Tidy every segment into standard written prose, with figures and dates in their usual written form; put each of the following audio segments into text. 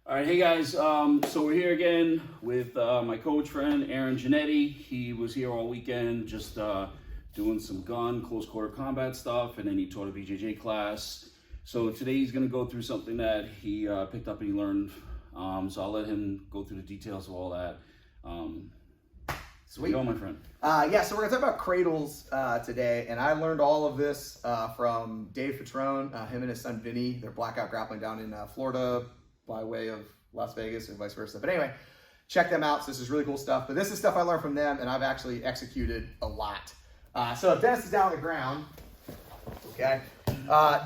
All right, hey guys, so we're here again with my coach friend, Aaron Jannetti. He was here all weekend just doing some close quarter combat stuff, and then he taught a BJJ class. So today he's gonna go through something that he picked up and he learned. So I'll let him go through the details of all that. Sweet. Go, my friend. Yeah, so we're gonna talk about cradles today, and I learned all of this from David Petrone, him and his son Vinny. They're Blackout Grappling down in Florida by way of Las Vegas and vice versa. But anyway, check them out. So this is really cool stuff. But this is stuff I learned from them, and I've actually executed a lot. So if Dennis is down on the ground, okay.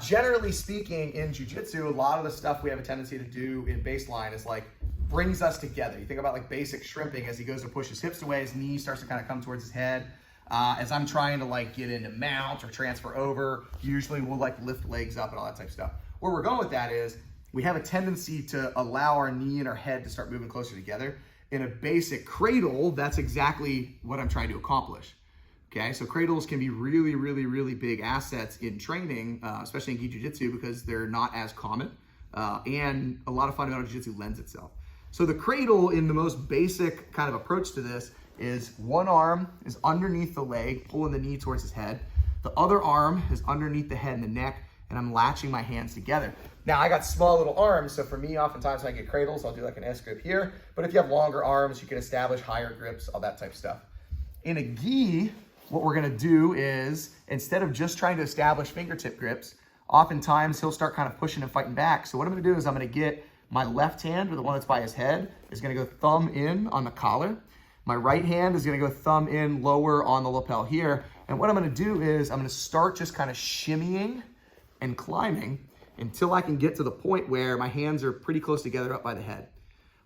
Generally speaking, in jiu-jitsu, a lot of the stuff we have a tendency to do in baseline is like brings us together. You think about like basic shrimping. As he goes to push his hips away, his knee starts to kind of come towards his head. As I'm trying to like get into mount or transfer over, usually we'll like lift legs up and all that type of stuff. Where we're going with that is we have a tendency to allow our knee and our head to start moving closer together. In a basic cradle, that's exactly what I'm trying to accomplish. Okay, so cradles can be really, really, really big assets in training, especially in gi jiu-jitsu, because they're not as common, and a lot of fundamental jiu-jitsu lends itself. So the cradle, in the most basic kind of approach to this, is one arm is underneath the leg, pulling the knee towards his head. The other arm is underneath the head and the neck, and I'm latching my hands together. Now, I got small little arms, so for me, oftentimes when I get cradles, I'll do like an S grip here. But if you have longer arms, you can establish higher grips, all that type of stuff. In a gi, what we're gonna do is, instead of just trying to establish fingertip grips, oftentimes he'll start kind of pushing and fighting back. So what I'm gonna do is I'm gonna get my left hand, or the one that's by his head, is gonna go thumb in on the collar. My right hand is gonna go thumb in lower on the lapel here. And what I'm gonna do is I'm gonna start just kind of shimmying and climbing until I can get to the point where my hands are pretty close together up by the head.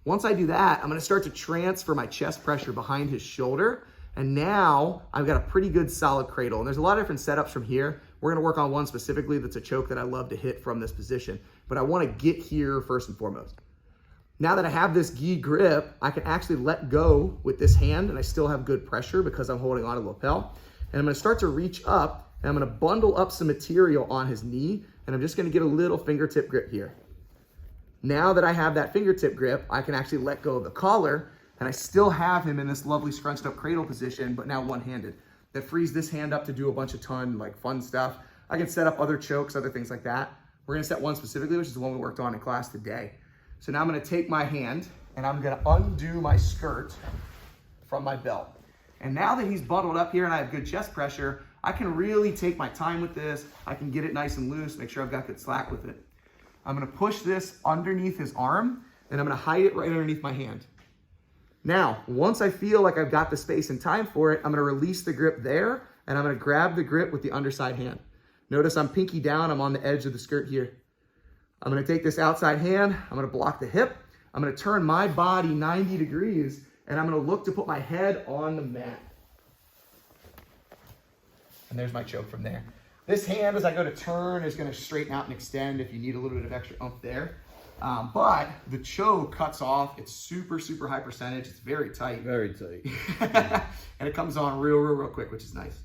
Once I do that, I'm gonna start to transfer my chest pressure behind his shoulder. And now I've got a pretty good solid cradle. And there's a lot of different setups from here. We're gonna work on one specifically that's a choke that I love to hit from this position. But I wanna get here first and foremost. Now that I have this gi grip, I can actually let go with this hand, and I still have good pressure because I'm holding onto the lapel. And I'm gonna start to reach up, and I'm gonna bundle up some material on his knee, and I'm just gonna get a little fingertip grip here. Now that I have that fingertip grip, I can actually let go of the collar, and I still have him in this lovely scrunched up cradle position, but now one-handed. That frees this hand up to do a bunch of like fun stuff. I can set up other chokes, other things like that. We're gonna set one specifically, which is the one we worked on in class today. So now I'm gonna take my hand, and I'm gonna undo my skirt from my belt. And now that he's bundled up here and I have good chest pressure, I can really take my time with this. I can get it nice and loose, make sure I've got good slack with it. I'm gonna push this underneath his arm, and I'm gonna hide it right underneath my hand. Now, once I feel like I've got the space and time for it, I'm gonna release the grip there, and I'm gonna grab the grip with the underside hand. Notice I'm pinky down, I'm on the edge of the skirt here. I'm gonna take this outside hand, I'm gonna block the hip, I'm gonna turn my body 90 degrees, and I'm gonna look to put my head on the mat. And there's my choke from there. This hand, as I go to turn, is gonna straighten out and extend if you need a little bit of extra oomph there. But the choke cuts off. It's super, super high percentage. It's very tight. Very tight. And it comes on real quick, which is nice.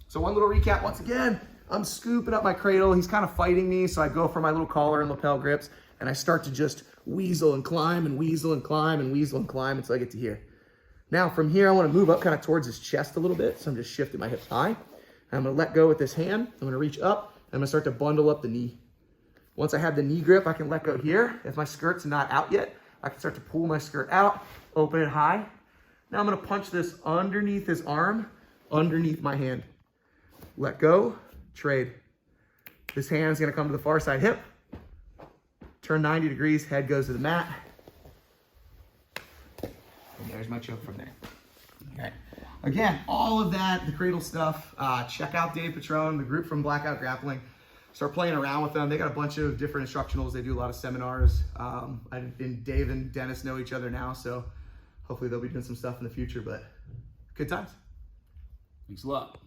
So one little recap. Once again, I'm scooping up my cradle. He's kind of fighting me, so I go for my little collar and lapel grips, and I start to just weasel and climb and weasel and climb and weasel and climb until I get to here. Now from here, I want to move up kind of towards his chest a little bit, so I'm just shifting my hips high. I'm gonna let go with this hand. I'm gonna reach up. I'm gonna start to bundle up the knee. Once I have the knee grip, I can let go here. If my skirt's not out yet, I can start to pull my skirt out, open it high. Now I'm gonna punch this underneath his arm, underneath my hand. Let go, trade. This hand's gonna come to the far side hip. Turn 90 degrees, head goes to the mat. And there's my choke from there. Okay. Again, all of that, the cradle stuff, check out David Petrone, the group from Blackout Grappling. Start playing around with them. They got a bunch of different instructionals. They do a lot of seminars. And Dave and Dennis know each other now, so hopefully they'll be doing some stuff in the future, but good times. Thanks a lot.